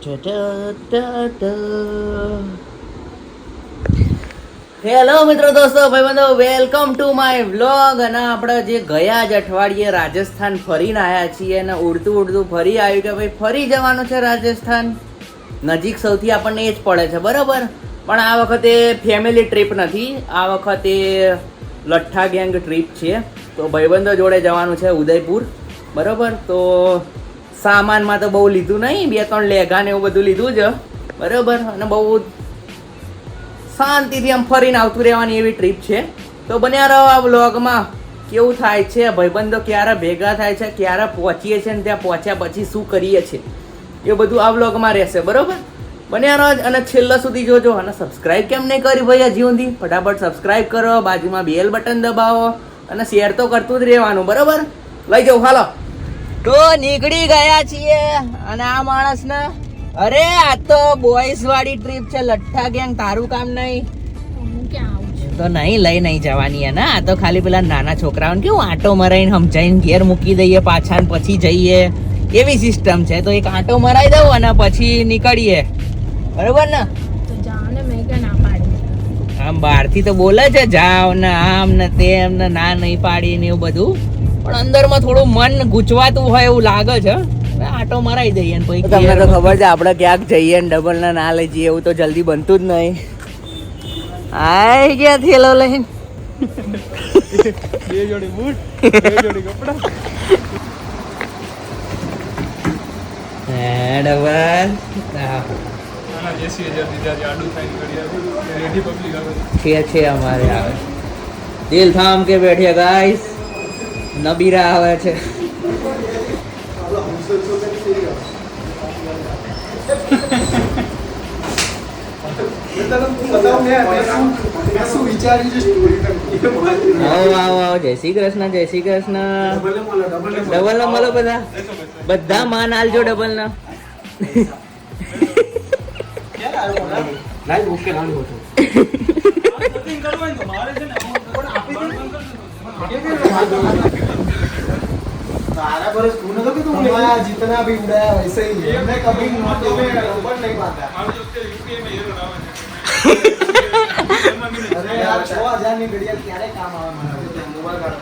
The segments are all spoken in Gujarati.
હેલો મિત્રો દોસ્તો ભાઈબંધો વેલકમ ટુ માય વ્લોગ. અને આપણે જે ગયા જ અઠવાડિયે રાજસ્થાન ફરીને આવ્યા છીએ અને ઉડતું ફરી આવ્યું કે ભાઈ ફરી જવાનું છે રાજસ્થાન. નજીક સૌથી આપણને એ જ પડે છે બરાબર, પણ આ વખતે ફેમિલી ટ્રીપ નથી, આ વખતે લઠ્ઠા ગેંગ ટ્રીપ છે. તો ભાઈબંધો જોડે જવાનું છે ઉદયપુર બરાબર. તો સામાનમાં તો બહુ લીધું નહીં, 2-3 લેઘા ને એવું બધું લીધું છે બરાબર. અને બહુ શાંતિથી આમ ફરીને આવતું રહેવાની એવી ટ્રીપ છે. તો બન્યા રહો આ વ્લોગમાં. કેવું થાય છે, ભાઈબંધો ક્યારે ભેગા થાય છે, ક્યારે પહોંચીએ છીએ ને ત્યાં પહોંચ્યા પછી શું કરીએ છીએ એ બધું આ વ્લોગમાં રહેશે બરાબર. બન્યા રહો અને છેલ્લા સુધી જોજો. અને સબસ્ક્રાઈબ કેમ નહીં કરી ભાઈ હજી સુધી? ફટાફટ સબસ્ક્રાઈબ કરો, બાજુમાં બેલ બટન દબાવો અને શેર તો કરતું જ રહેવાનું બરાબર. લઈ જાઉં હાલો. તો નીકળી ગયા છીએ અને આ માણસને અરે આ તો બોયઝ વાળી ટ્રીપ છે, લઠ્ઠા ગેંગ. તારું કામ નહીં તો નહીં લઈ નહીં જવાની હે ને. આ તો ખાલી પેલા નાના છોકરાઓને કેવું આંટો મરાઈને સમજાઈને ઘેર મૂકી દઈએ પાછા ને પછી જઈએ એવી સિસ્ટમ છે. તો એક આંટો મરાઈ દઉં અને પછી નીકળીએ બરોબર ને. આમ બહારથી તો બોલે છે જાવ ને આમ ને તેમ ને ના નહીં પાડી ને એવું બધું, પણ અંદરમાં થોડું મન ગૂંચવાતું હોય એવું લાગે છે. આટો મરાઈ દઈએ ને પછી તમને તો ખબર છે આપણે ક્યાંક જઈએ ને ડબલ ના ના લઈ જઈએ એવું તો જલ્દી બનતું જ નહીં. આઈ ગયા થેલો લઈને, બે જોડી બૂટ, બે જોડી કપડા. ડબલ છે અમારે આવે દિલ થામ કે બેઠે ગાઈસ. નબીરા આવે છે. જય શ્રી કૃષ્ણ, જય શ્રી કૃષ્ણ. ડબલ ના મળો બધા માન આલજો ડબલ ના. सारा बरस तूने तो कि तुम हमारा जितना भी उड़ाया वैसे ही है, मैं कभी नौकरी में ऊपर नहीं पाता. अरे यार 6000 ની ઘડિયાળ ક્યારે કામ આવે મને મોબાઈલ કાઢો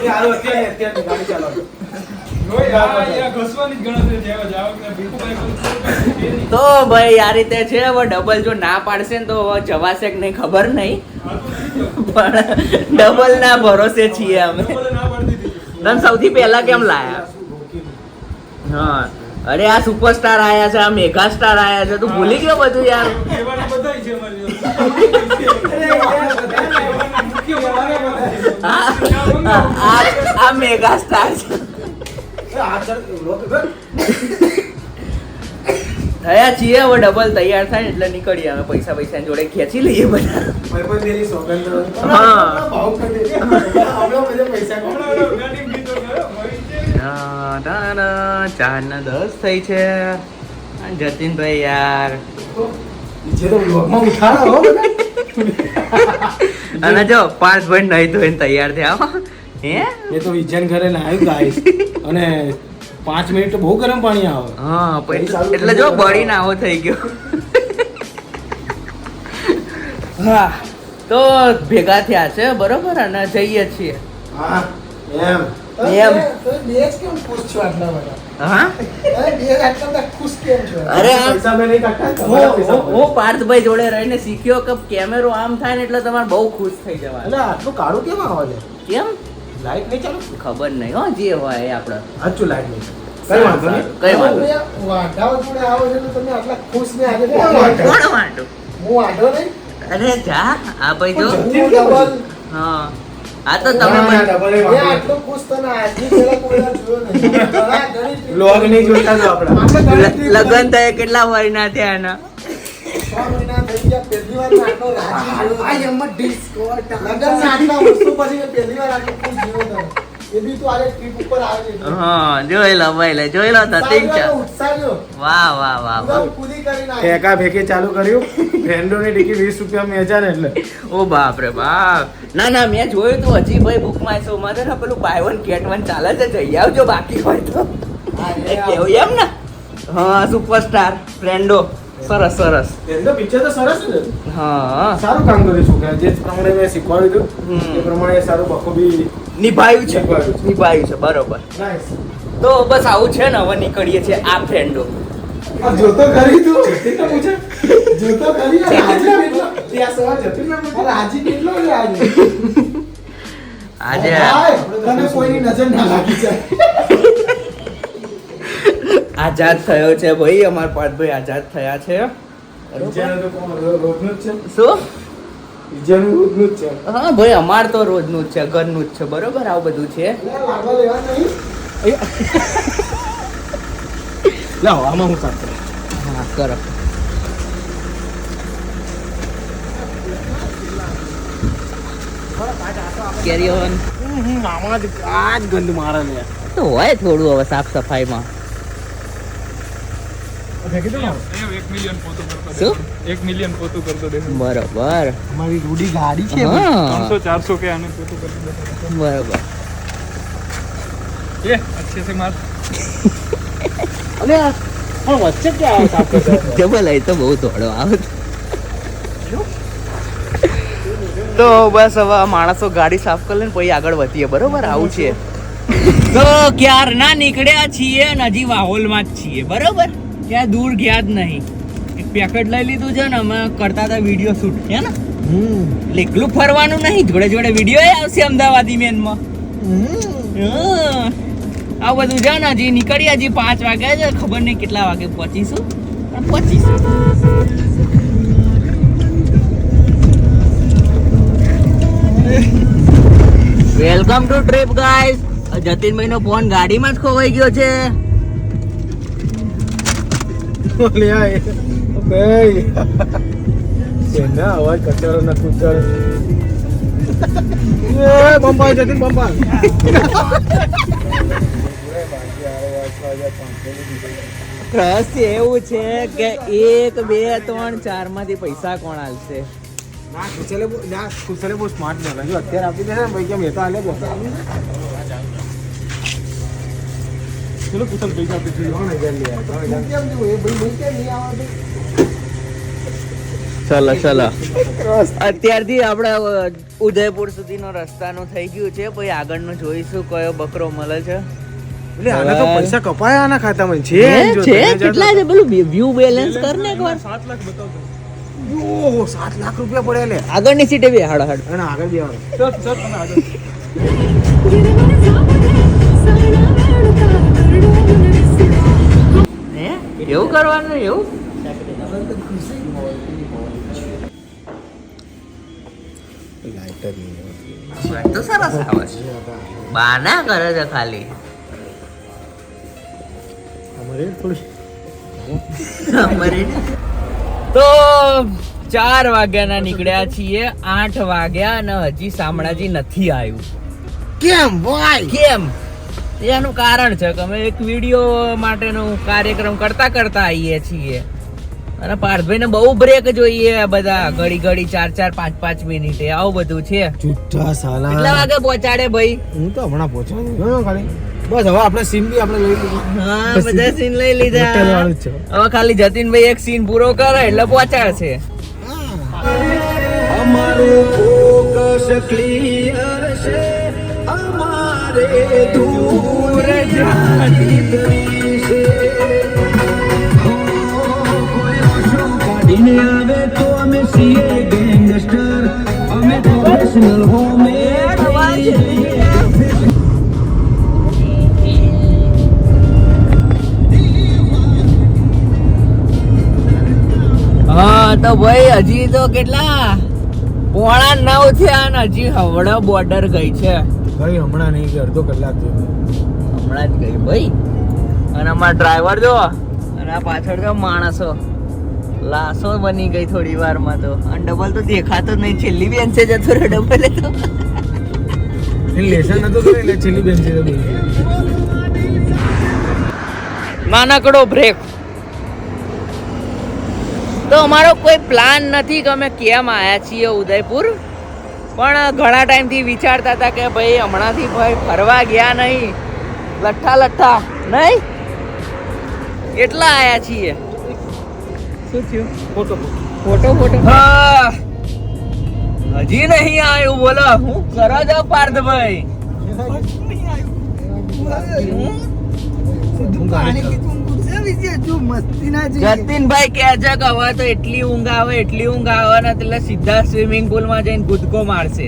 યાર. અત્યારે ગાડી ચાલો તો ભાઈ આ રીતે છે. હવે ડબલ જો ના પાડશે ને તો જવાશે કે નહીં ખબર નહીં, પણ ડબલ ના ભરોસે છીએ અમે. તને સૌથી પહેલા કેમ લાયા? હા અરે આ સુપરસ્ટાર આયા છે, આ મેગા સ્ટાર આયા છે, તું ભૂલી ગયો બધું યાર. આ મેગા સ્ટાર છે. થયા છીએ હવે ડબલ તૈયાર થાય એટલે નીકળીએ અમે. પૈસા જોડે ખેંચી લઈએ બધા. હા 4:10 થઈ છે. જતીનભાઈ યાર અને જો 5 ભાઈ નહીં ધોઈને તૈયાર થયા. હે એ તો વિજ્ઞાન ઘરે લાવ્યું ગાઈસ અને 5 મિનિટ તો બહુ ગરમ પાણી આવે. હા એટલે જો બળી ના આવો થઈ ગયો. હા તો ભેગા થયા છે બરોબર અને જઈએ છીએ. હા એમ તો બેસ કેમ ખુશ છો આટલા બધા? હા અરે બેસ આટલા ખુશ કેમ છો? અરે પૈસા મે નહીં કાઢતા. હું પાર્થભાઈ જોડે રહીને શીખ્યો કે કેમેરો આમ થાય ને એટલે તમારે બહુ ખુશ થઈ જવાય. એટલે આટલું કાળું કેમ આવે છે? કેમ લાઈટ નહીં ચાલુ? ખબર નહીં હો, જે હોય એ આપણે. સાચું લાઈટ નહીં. કઈ વાંધો નહીં. કઈ વાંધો નહીં. વાંઢાઓ જોડે આવો છો તો તમે આટલા ખુશ ને આજે કોણ વાંઢો? હું વાંઢો નહીં. અરે જા આ ભાઈ જો. ડબલ. હા આ તો તમે આટલો ખુશ તને આજની પહેલા કોઈ જોયો નહીં. લોગ નહીં જોતા તો આપણે લગન થયા કેટલા વર્ષના થયા એના? 6 મહિના થઈ ગયા. પહેલી વાર આટલો રાજી જોયો. આઈ એમ ડિસ્કો લગન આટલા વર્ષો પછી પહેલી વાર આટલો ખુશ જોયો તને. એ બી તો આલે ટ્રીપ ઉપર આવે છે. હા જોઈ લો ભાઈ, જોઈ લો તતીન છે. વાહ વાહ વાહ પૂરી કરી નાખી. એકા ભેકે ચાલુ કર્યું. ફ્રેન્ડોની ટિકિટ 20 રૂપિયા મેં હજાર એટલે. ઓ બાપ રે બાપ. ના મેં જોયું તું હજી ભાઈ બુક માય શો માં છે ને પેલું બાય વન ગેટ વન ચાલે છે, જઈ આવજો બાકી હોય તો. એવું એમ ને હા સુપરસ્ટાર ફ્રેન્ડો સરસ સરસ એનો પિક્ચર તો સરસ છે. હા સારું કામ કર્યું છોકરા જે પ્રમાણે મેં શીખવાડ્યું હતું એ પ્રમાણે સારું બખૂબી નિભાવ્યું છે નિભાવ્યું છે. નિભાવ્યું છે બરોબર નાઈસ. તો બસ આવું છે ને હવે નીકળીએ છીએ આ ફ્રેન્ડો જોતો કરી તું જતીન ને પૂછે જોતો કરી હાજી કેટલો ત્યાં સવાર જતીન ને પૂછે હાજી કેટલો છે આજે આજે તને કોઈની નજર ના લાગી જાય. આઝાદ થયો છે ભાઈ અમાર પાર્થભાઈ આઝાદ થયા છે ઈજાનું તો કોણ રોજનું જ છે. શું ઈજાનું રોજનું જ છે. હા ભાઈ અમાર તો રોજનું જ છે ઘરનું જ છે બરોબર આવું બધું છે લાગવા લેવા નહીં. લાવો આમાં હું સાફ કરું. હા કરો કેરી ઓન આમાં જ આ જ ગંધ મારે લે. તો હોય થોડું હવે સાફ સફાઈમાં શું 1 મિલિયન પોતું કરતો દેખો બરોબર અમારી રૂડી ગાડી છે. હા 300-400 के आने पोतू करतो બરોબર ये अच्छे से मार અને પણ વચ્ચે ક્યાં સાફ કરતા જબલ એ તો બહુ દોડો આવે તો બસ હવે આ માણસો ગાડી સાફ કરી લે ને પછી આગળ વધીએ બરોબર આવું છે તો ક્યારના નીકળ્યા છીએ ને હજી વાહોલમાં જ છીએ બરોબર ક્યાં દૂર ગયા જ નહીં એક પેકેટ લઈ લીધું છે ને અમે કરતા હતા વિડીયો શૂટ છે ને એટલે એકલું ફરવાનું નહીં જોડે જોડે વિડીયો આવશે અમદાવાદી મેનમાં આ બધું છે ને હજી નીકળી હજી 5 વાગ્યા છે ખબર નહીં કેટલા વાગે પહોંચીશું પણ પહોંચીશું વેલકમ ટુ ટ્રીપ ગાઈસ જતીનભાઈ નો ફોન ગાડીમાં જ ખોવાઈ ગયો છે લે આ બે સેના અવાજ કચરો ના કુચર એ બંબાઈ જતી બંબાઈ રહસ્ય એવું છે કે 1 2 3 4 માંથી પૈસા કોણ આલશે ના કુશલે બહુ સ્માર્ટ ને જો અત્યારે આપી દે ને ભાઈ કેમ એ તો આલે બસ ચલો કુશલ પૈસા આપી દીધો ને જલ્દી યાર કેમ જો એ ભાઈ કેમ નહીં આવતો ચલો અત્યારથી આપણે ઉદયપુર સુધીનો રસ્તાનું થઈ ગયું છે પછી આગળનું જોઈશું કયો બકરો મળે છે એટલે આના તો પૈસા કપાયા આના ખાતામાં છે કેટલા છે પેલું વ્યૂ બેલેન્સ કર ને એકવાર 7 लाख बताओ तो ઓહ 7 લાખ રૂપિયા પડ્યા લે આગળની સીટે બે હાડો હાડ અને આગળ બેવાનું सर मैं आ હે એવું કરવાનું એવું લાઇટર નહીં તો સરસ આવે છે બાના કરે છે ખાલી અમારે થોડી તો 4 વાગ્યાના નીકળ્યા છીએ 8 વાગ્યા અને હજી શામળાજી નથી આવ્યું કેમ ભાઈ કેમ એનું કારણ છે કે અમે એક વિડીયો માટેનો કાર્યક્રમ કરતા આવીએ છીએ અને પાર્થભાઈને બહુ બ્રેક જોઈએ બધા ઘડી 4-5 મિનિટે આવું બધું છે જુઠ્ઠા સાલા કેટલા વાગે પહોંચાડે ભાઈ હું તો હમણાં પહોંચવાનું ખાલી બસ હવે આપણે સીન બી આપણે લઈ લીધું હા બધા સીન લઈ લીધા હોટેલ વાળું જ છે. હવે ખાલી જતીનભાઈ એક સીન પૂરો કરે એટલે પહોંચાડશે અમારું ફોકસ ક્લિયર છે અમારે દૂર જાતી છે કાઢીને આવે તો અમે છીએ ગેંગસ્ટર અમે પ્રોફેશનલ હોમે હા તો ભાઈ હજી તો કેટલા 8:45 થયા ને હજી હવડા બોર્ડર ગઈ છે ભાઈ હમણાં નહીં કે અડધો કલાક થયો હમણાં જ ગઈ ભાઈ અને અમારા ડ્રાઈવર જો અને આ પાછળ જો માણસો લાસો બની ગઈ થોડી વારમાં તો અને ડબલ તો દેખાતો જ નહીં છેલ્લી બેન્ચે જતો રહ્યો ડબલ તો લેસન નતો કર્યો એટલે છેલ્લી બેન્ચે તો નાનકડો બ્રેક તો અમારો કોઈ પ્લાન નથી કે અમે કેમ આવ્યા છીએ ઉદયપુર પણ ઘણા ટાઈમથી વિચારતા હતા કે ભાઈ હમણાંથી ભાઈ ફરવા ગયા નહીં લઠ્ઠા નહીં એટલા આયા છીએ. શું થયું? ફોટો હા હજી નહીં આવ્યું. બોલો હું કરો છો પાર્થભાઈ? જતીનભાઈ કહે છે કે હવે તો એટલી ઊંઘ આવે ને એટલે સીધા સ્વિમિંગ પુલ માં જઈને કૂદકો મારશે.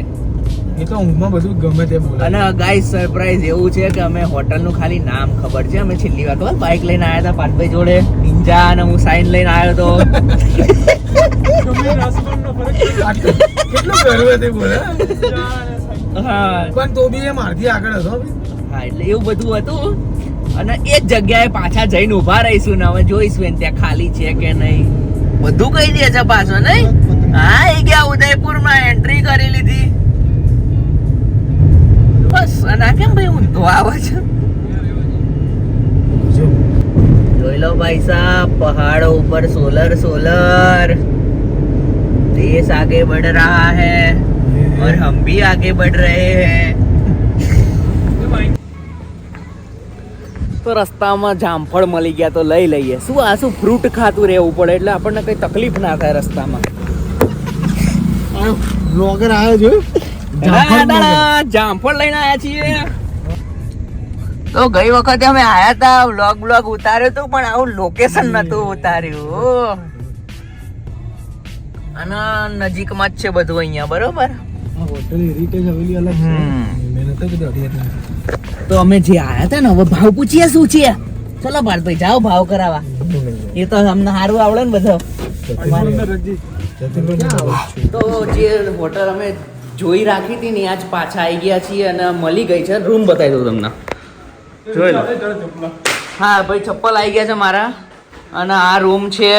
એ તો ઊંઘમાં બધું ગમે તે બોલે. અને ગાઈસ સરપ્રાઈઝ એવું છે કે અમે હોટલ નું ખાલી નામ ખબર છે. અમે છેલ્લી વાર ખબર બાઇક લઈને આવ્યા હતા પાર્થભાઈ જોડે નિંજા, અને હું સાઈન લઈને આવ્યો તો. કેટલું ગર્વ તે બોલે. હા પણ તો બી એ મારથી આગળ હતો. હા એટલે એવું બધું હતું. અને એ જ જગ્યાએ પાછા જઈને ઉભા રહીશું ને હવે જોઈશું એને ત્યાં ખાલી છે કે નહીં. બધું કહી દે છે પાછો નહીં. હા એ ગયા ઉદયપુર માં એન્ટ્રી કરી લીધી બસ. અને આ કેમ ભાઈ ઊંધો આવે છે? જોઈ લો ભાઈ સાहब पहाड़ों ऊपर सोलर देश आगे बढ़ रहा है और हम भी आगे बढ़ रहे हैं. તો રસ્તામાં જામફળ મળી ગયા તો લઈ લઈએ. શું ફ્રૂટ ખાતું રહેવું પડે એટલે આપણને કઈ તકલીફ ના થાય રસ્તામાં. બ્લોગર આવ્યો જોયું? જામફળ લઈને આયા છીએ. તો ગઈ વખતે અમે આયા હતા, વ્લોગ ઉતાર્યો તો પણ આવું લોકેશન નતું ઉતાર્યું. અને નજીકમાં જ છે બધું અહીંયા બરોબર. હોટલ હેરિટેજ હવેલી અલગ છે. મેં નતો કીધું અઢી હતી. તો અમે જે આયા હતા ને હવે ભાવ પૂછીએ શું છે. ચલો ભાઈ જાઓ ભાવ કરાવવા. એ તો અમને સારું આવડે ને બધો. તો જે હોટલ અમે જોઈ રાખી હતી ને આજ પાછા આવી ગયા છીએ અને મળી ગઈ છે. રૂમ બતાવી દઉં તમને. જોઈ લો. હા ભાઈ ચપ્પલ આવી ગયા છે મારા. અને આ રૂમ છે.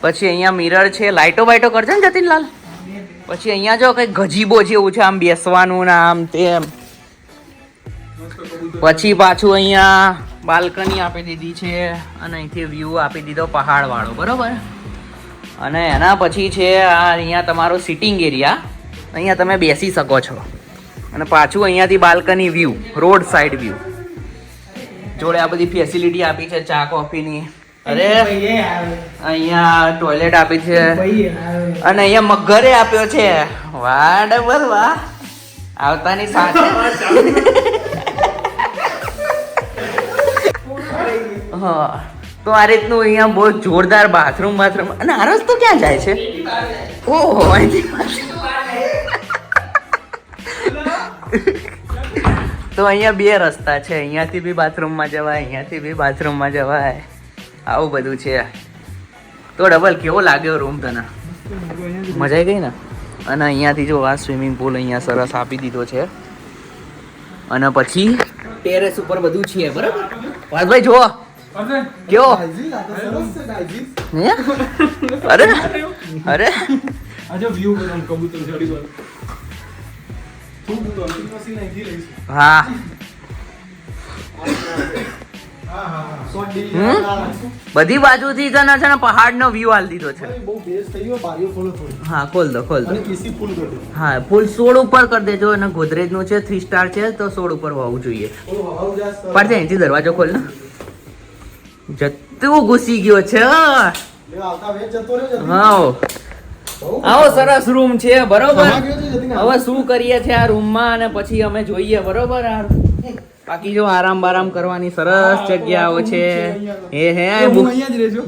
પછી અહીંયા મિરર છે. લાઈટો બાઈટો કરશે ને જતીનલાલ. પછી અહીંયા જો કઈ ગજીબો જેવું છે આમ બેસવાનું ને આમ તેમ. પછી પાછું અહીંયા બાલ્કની આપી દીધી છે અને અહીંથી વ્યૂ આપી દીધો પહાડ વાળો બરોબર. અને એના પછી છે આ અહીંયા તમારો સિટિંગ એરિયા. અહીંયા તમે બેસી શકો છો. અને પાછું અહીંયાથી balcony view, road side view. જોડે આ બધી ફેસિલિટી આપી છે ચા કોફીની. અરે અહીંયા ટોયલેટ આપી છે અને અહીંયા મગરે આપ્યો છે. વાહ ડબલ વાહ. આવતાની સાથે હા તો આ રીતનું અહીંયા બહુ જોરદાર બાથરૂમ. અને આ રસ્તો ક્યાં જાય છે? ઓહો તો અહીંયા બે રસ્તા છે. અહીંયાથી બી બાથરૂમમાં જવાય, અહીંયાથી બી બાથરૂમમાં જવાય. આવું બધું છે. તો ડબલ કેવો લાગ્યો રૂમ તને? મજા આવી ગઈ ને? અને અહીંયાથી જો આ સ્વિમિંગ પુલ અહીંયા સરસ આપી દીધો છે. અને પછી ટેરેસ ઉપર બધું છે બરાબર. વાસભાઈ જુઓ કેવો. અરે આજે વ્યૂ બતાવ કબૂતર ચડી ગયો. હા બધી બાજુથી છે ને પહાડનો વ્યૂ આલી દીધો છે. હા ખોલ દો. હા ફૂલ 16 ઉપર કરી દેજો. અને ગોદરેજ નું છે 3 સ્ટાર છે તો 16 ઉપર હોવું જોઈએ. પડશે અહીંથી દરવાજો ખોલ ને. જતું ઘૂસી ગયો છે. હા આવો સરસ રૂમ છે બરોબર. હવે શું કરીએ છે આ રૂમમાં અને પછી અમે જોઈએ બરોબર. બાકી જો આરામ બારામ કરવાની સરસ જગ્યાઓ છે.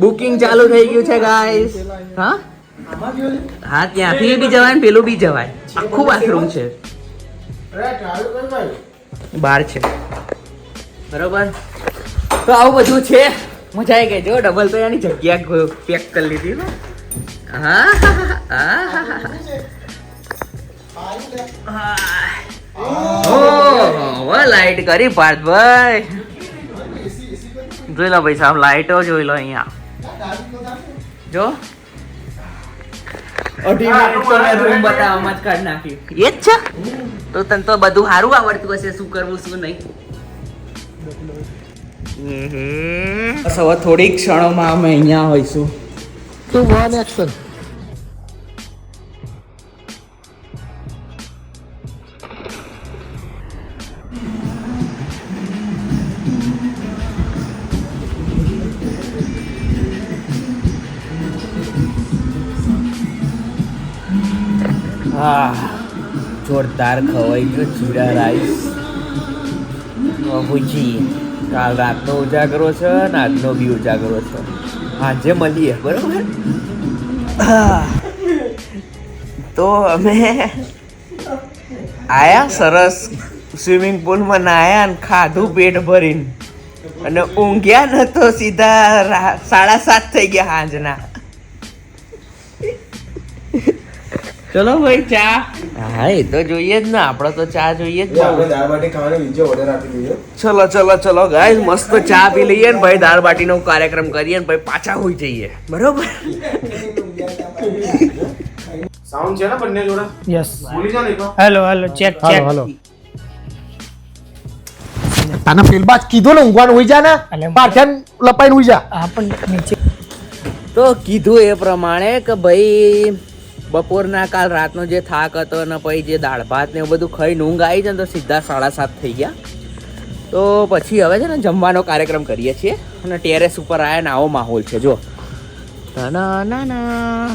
બુકિંગ ચાલુ થઈ ગયું છે ગાઈસ. હા ત્યાંથી બી જવાય ને પેલું બી જવાય. આખું બાથરૂમ છે. બહાર છે બરોબર. તો આવું બધું છે. મજા આવી ગઈ. જો ડબલ તો એની જગ્યા પેક કરી લીધી ને. લાઈટ કરી પાર્થભાઈ. જોઈ લો ભાઈ સાહેબ લાઈટો જોઈ લો અહીંયા. જો 2.5 મિનિટ તો મેં રૂમ બતાવવામાં જ કાઢી નાખ્યું. એ જ છે તો તને તો બધું સારું આવડતું હશે શું કરવું શું નહીં. બસ હવે થોડીક ક્ષણોમાં અમે અહીંયા હોઈશું. તો વન એક્શન. હા જોરદાર ખવાઈ ગયો જીરા રાઈસ. બાબુજી કાલ રાતનો ઉજાગરો છે ને આજનો બી ઉજાગરો છે. આજે મળીએ બરોબર. તો અમે આયા સરસ સ્વિમિંગ પુલમાં નાયા ને ખાધું પેટ ભરીને અને ઊંઘ્યા ને તો સીધા 7:30 થઈ ગયા સાંજના. ચલો ભાઈ ચા. હા એ તો જોઈએ જ ને, આપણે તો ચા જોઈએ જ. આપણે દાળ બાટી ખાવાની બીજો ઓર્ડર આપી દઈએ. ચલો ગાઈસ મસ્ત ચા પી લઈએ ને ભાઈ દાળ બાટીનો કાર્યક્રમ કરીએ ને ભાઈ પાછા હોઈ જઈએ બરોબર. સાઉન્ડ છે ને બંને જોડે? યસ. બોલી જાઓ ને એકવાર. હેલો ચેક હાલો તને પેલબાજ કીધું ને ઊંઘવાનું હોઈ જા ને અલે પાછળ લપાઈને હોઈ જા. આ પણ નીચે તો કીધું એ પ્રમાણે કે ભાઈ બપોરના કાલ રાતનો જે થાક હતો અને પછી જે દાળ ભાત ને એવું બધું ખાઈને ઊંઘ આવી છે ને તો સીધા 7:30 થઈ ગયા. તો પછી હવે છે ને જમવાનો કાર્યક્રમ કરીએ છીએ અને ટેરેસ ઉપર આવ્યા ને આવો માહોલ છે જો. ના ના ના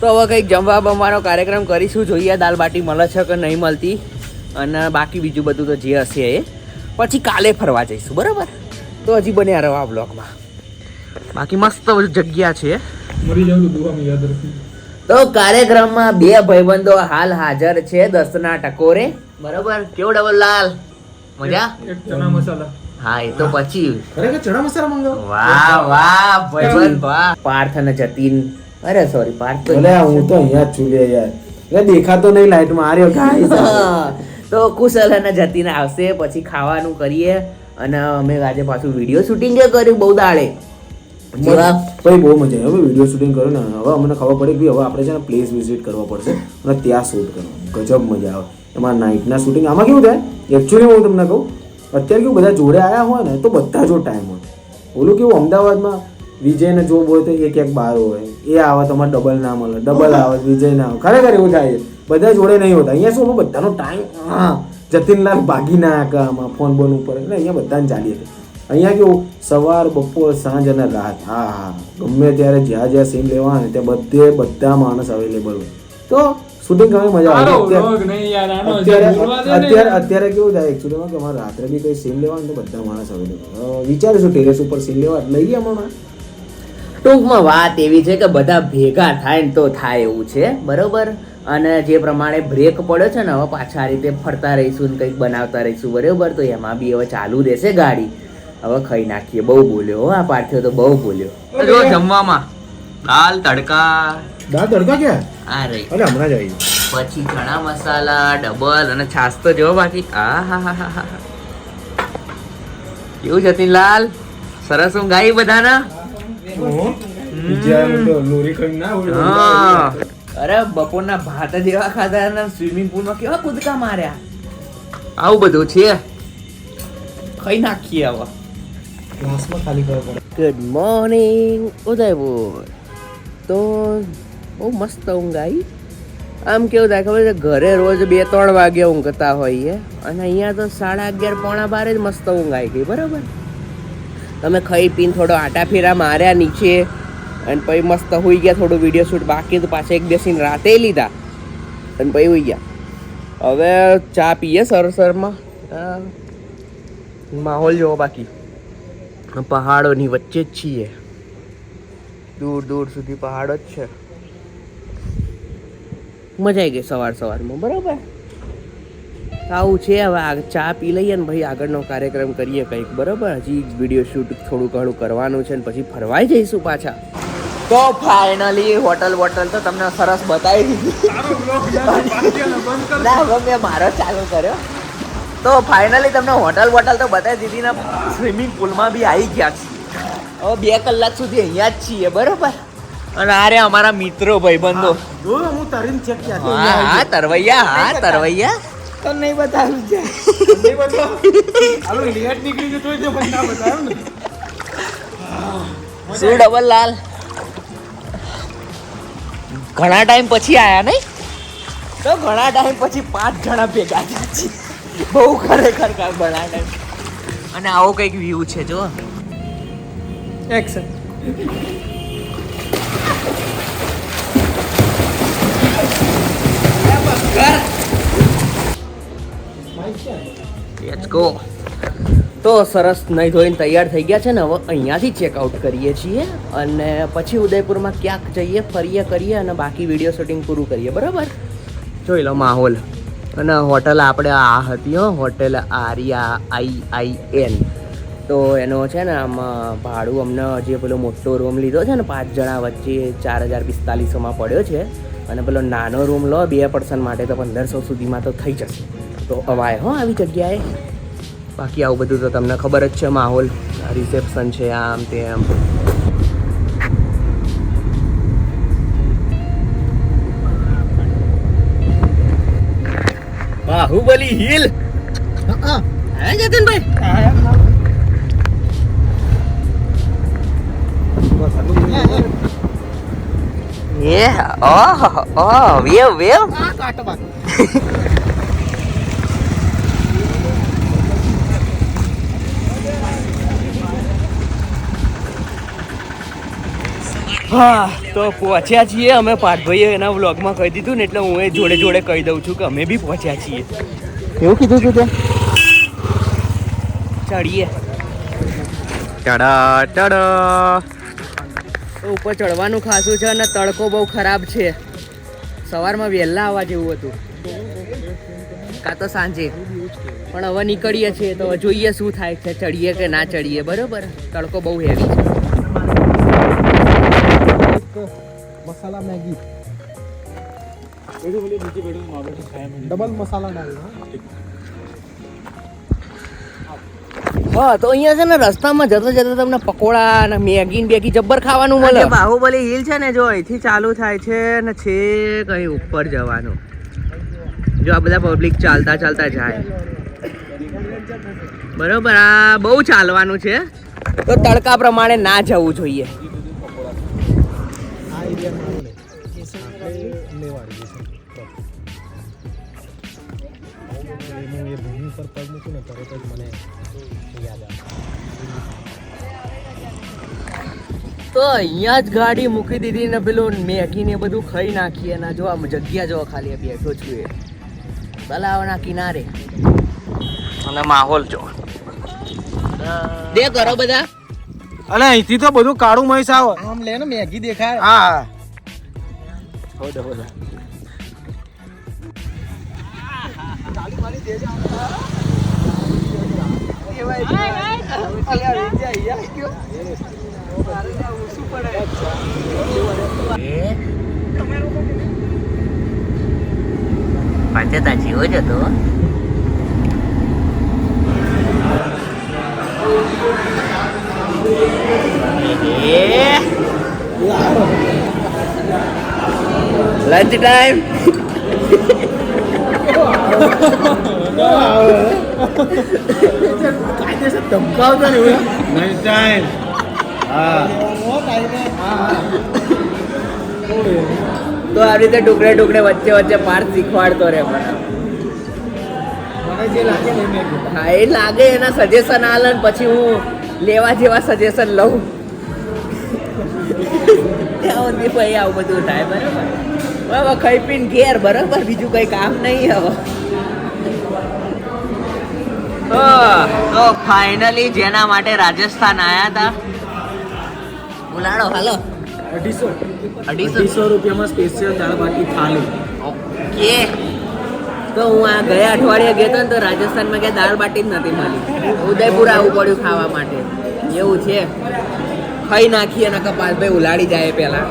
તો હવે કંઈક જમવા બમવાનો કાર્યક્રમ કરીશું. જોઈએ દાલ બાટી મળે છે કે નહીં મળતી અને બાકી બીજું બધું તો જે હશે એ પછી કાલે ફરવા જઈશું બરાબર. તો હજી બન્યા રહો આ બ્લોગમાં. બાકી મસ્ત જગ્યા છે. મરી જાવ તો દુઆમાં યાદ રાખી. તો કાર્યક્રમમાં બે ભાઈબંધો હાલ હાજર છે 10 ટકોરે બરાબર. કેવો ડબલ લાલ મજા? એક ચણા મસાલા. હા એ તો પછી ખરેખર ચણા મસાલા મંગાવો. વાહ ભાઈબંધ વાહ. પાર્થ અને જતીન, અરે સોરી પાર્થ તો અરે હું તો અહીંયા જ છું લે યાર. એટલે દેખાતો નહીં લાઈટમાં આર્યો ગાઈસ. તો કુશલ અને જતીન આવશે પછી ખાવાનું કરીએ અને અમે આજે પાછું વિડીયો શૂટિંગ કર્યું બહુ દાડે. ભાઈ બહુ મજા આવી હવે વિડીયો શૂટિંગ કર્યું ને. હવે અમને ખબર પડી કે હવે આપણે છે ને પ્લેસ વિઝિટ કરવા પડશે અને ત્યાં શૂટ કરવાનું. ગજબ મજા આવે એમાં. નાઇટના શૂટિંગ આમાં કેવું થાય એકચ્યુઅલી હું તમને કહું અત્યારે કેવું બધા જોડે આવ્યા હોય ને તો બધા જો ટાઈમ હોય. ઓલું કેવું અમદાવાદમાં વિજયને જોબ હોય તો એક બહાર હોય એ આવે તમારે ડબલ ના મળે, ડબલ આવે વિજય ના આવે. ખરેખર એવું થાય છે બધા જોડે નહીં હોતા. અહીંયા શું બધાનો ટાઈમ જતીનલાલ ભાગી ના આમાં ફોન બોન ઉપર એટલે અહીંયા બધાને ચાલી હતી. અહીંયા કેવું સવાર બપોર સાંજ અને રાત હા ગમે ત્યારે જ્યાં જ્યાં સીન લેવા ને ત્યાં બધા માણસ અવેલેબલ હોય તો શૂટિંગ કરવાની મજા આવે. અત્યારે કેવું થાય એકચ્યુઅલીમાં કે અમારે રાત્રે બી કંઈ સીન લેવા ને તો બધા માણસ અવેલેબલ. વિચારીશું ટેરેસ ઉપર સીન લેવા લઈએ હમણાં. ટૂંકમાં વાત એવી છે કે બધા ભેગા થાય ને તો થાય એવું છે બરોબર. અને જે પ્રમાણે બ્રેક પડ્યો છે ને હવે પાછા આ રીતે ફરતા રહીશું ને કંઈક બનાવતા રહીશું બરોબર. તો એમાં બી હવે ચાલુ રહેશે ગાડી. હવે ખાઈ નાખીએ. બહુ બોલ્યો આ પાર્થિયો તો બહુ બોલ્યો. જો જમવામાં દાલ તડકા. દાળ તડકા ક્યાં? આ રહી અરે હમણાં જ આવી. પછી ચણા મસાલા ડબલ અને છાસ તો જો બાકી. આ હા કેવું જતીનલાલ સરસ ઊંઘ આવી બધાના? હા અરે બપોરના ભાત જ એવા ખાધા અને સ્વિમિંગ પુલમાં કેવા કૂદકા માર્યા. આવું બધું છે. ખાઈ નાખીએ હવે. ગ્લાસમાં ખાલી કરવો પડે. Good morning Udaipur. તો બહુ મસ્ત ઊંઘ આવી. આમ કેવું થાય ખબર છે ઘરે રોજ 2-3 વાગે ઊંઘતા હોઈએ અને અહીંયા તો 11:30 પોણા 12 જ મસ્ત ઊંઘ આવી ગઈ બરાબર. તમે ખાઈ પીને થોડો આટા ફેરા માર્યા નીચે અને પછી મસ્ત હોઈ ગયા. થોડું વિડીયો શૂટ બાકી તો પાછા 1-2 સીન રાતે લીધા અને પછી હોઈ ગયા. હવે ચા પીએ સરસરમાં. માહોલ જોવો બાકી પહાડોની વચ્ચે જ છીએ. દૂર દૂર સુધી પહાડો જ છે. મજા આવી ગઈ સવારમાં બરાબર. આવું છે. હવે ચા પી લઈએ ને ભાઈ આગળનો કાર્યક્રમ કરીએ કંઈક બરાબર. હજી વિડીયો શૂટ થોડું ઘણું કરવાનું છે ને પછી ફરવાઈ જઈશું પાછા. તો ફાઇનલી હોટલ તો તમને સરસ બતાવી દીધી. ના હવે મેં મારો ચાલુ કર્યો. તો ફાઇનલી તમને હોટલ તો બતાવી દીધી ને સ્વિમિંગ પુલમાં બી આવી ગયા છે. હવે 2 કલાક સુધી અહીંયા જ છીએ બરોબર. અને આ રે અમારા મિત્રો ભાઈબંધો. હું તરીને ચેક ક્યાં હા તરવૈયા તો નહીં બતાવ્યું છે. નહીં બતાવ હાલો લેટ નીકળી જતો હોય તો પણ ના બતાવ્યું ને. શું ડબલ લાલ ઘણા ટાઈમ પછી આયા નહીં? તો ઘણા ટાઈમ પછી 5 જણા ભેગા થયા છે. બહુ ખરેખર ઘણા ટાઈમ. અને આવો કંઈક વ્યૂ છે જો. Action let's go. તો સરસ નહીં ધોઈને તૈયાર થઈ ગયા છે ને, હવે અહીંયાથી ચેકઆઉટ કરીએ છીએ અને પછી ઉદયપુરમાં ક્યાંક જઈએ, ફરીએ કરીએ અને બાકી વિડીયો શૂટિંગ પૂરું કરીએ. બરાબર, જોઈ લો માહોલ. અને હોટલ આપણે આ હતી હોટેલ આર્યા IIN. તો એનો છે ને આમાં ભાડું અમને જે પેલો મોટો રૂમ લીધો છે ને 5 જણા વચ્ચે 4045માં પડ્યો છે. અને પેલો નાનો રૂમ લો 2 પર્સન માટે તો 1500 સુધીમાં તો થઈ જશે. તો અવાય આવી જગ્યાએ. બાકી આવું બધું તો તમને ખબર જ છે, માહોલ રિસેપ્શન છે, આમ તેમ. બાહુબલી હિલ. હે જતનભાઈ? વેવ હા, તો પહોંચ્યા છીએ અમે. પાઠભાઈએ એના વ્લોગમાં કહી દીધું ને, એટલે હું એ જોડે જોડે કહી દઉં છું કે અમે બી પહોંચ્યા છીએ. એવું કીધું તું ત્યાં? ચડીએ. તો ઉપર ચડવાનું ખાસું છે અને તડકો બહુ ખરાબ છે. સવારમાં વહેલા આવવા જેવું હતું, કાં તો સાંજે. પણ હવે નીકળીએ છીએ તો જોઈએ શું થાય છે, ચડીએ કે ના ચડીએ. બરોબર, તડકો બહુ હેવી છે. मसाला मैगी डबल मसाला डालना. હા, તો અહીંયા છે ને રસ્તામાં જતા જતા તમને પકોડા અને મેગી ને બેગી જબ્બર ખાવાનું મળે. બાહુબલી હિલ છે ને, જો અહીંથી ચાલુ થાય છે ને છેક અહીં ઉપર જવાનું. જો આ બધા પબ્લિક ચાલતા ચાલતા જાય. બરોબર, આ બહુ ચાલવાનું છે તો તડકા પ્રમાણે ના જવું જોઈએ. તો અહીંયા જ ગાડી મૂકી દીધી ને પેલું મેગી ને બધું ખાઈ નાખીએ. ને જો આ જગ્યા જો ખાલી બેઠો છું એ તલાવના કિનારે અને માહોલ જો દે કરો બધા. અલે અહીંથી તો બધું કાળું મહીસ આવે. આમ લે ને મેગી દેખાય. હા હોદે હોદે. પાછા જીવો જ હતો. Lunch time. ધમકાવતો ને લંચ ટાઈમ. તો આવી રીતે ટુકડે ટુકડે વચ્ચે વચ્ચે પાર્ટ શીખવાડતો રહે. હા, એ લાગે એના સજેશન આલે ને પછી હું લેવા જેવા સજેશન લઉં. ત્યાં સુધી ભાઈ આવું બધું થાય. બરાબર, હવે ખાઈ પીને ઘેર. બરાબર, બીજું કઈ કામ નહીં હવે. તો ફાઇનલી જેના માટે રાજસ્થાન આવ્યા હતા, બોલાડો. હાલો. 250 રૂપિયામાં સ્પેશિયલ દાળ બાટી થાળી. ઓકે. તો હું આ ગયા અઠવાડિયે ગયો હતો ને તો રાજસ્થાનમાં ક્યાં દાળ બાટી જ નથી મળી. ઉદયપુર આવવું પડ્યું ખાવા માટે. એવું છે, ખાઈ નાખીએ અને કપાલભાઈ ઉલાડી જાય પહેલા.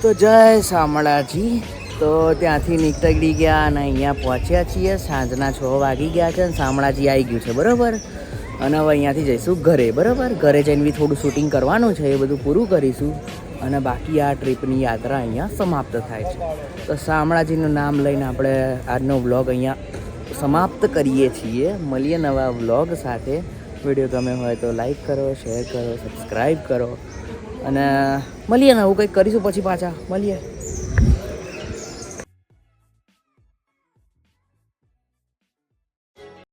તો જય શામળાજી. તો ત્યાંથી નીકળી ગયા અને અહીંયા પહોંચ્યા છીએ. સાંજના 6 વાગી ગયા છે અને શામળાજી આવી ગયું છે. બરાબર, અને હવે અહીંયાથી જઈશું ઘરે. બરાબર, ઘરે જઈને બી થોડું શૂટિંગ કરવાનું છે, એ બધું પૂરું કરીશું અને બાકી આ ટ્રીપની યાત્રા અહીંયા સમાપ્ત થાય છે. તો શામળાજીનું નામ લઈને આપણે આજનો વ્લોગ અહીંયા સમાપ્ત કરીએ છીએ. મળીએ નવા વ્લોગ સાથે. વિડીયો ગમે હોય તો લાઈક કરો, શેર કરો, સબસ્ક્રાઈબ કરો અને મળીએ ને. આવું કંઈક કરીશું પછી પાછા મળીએ.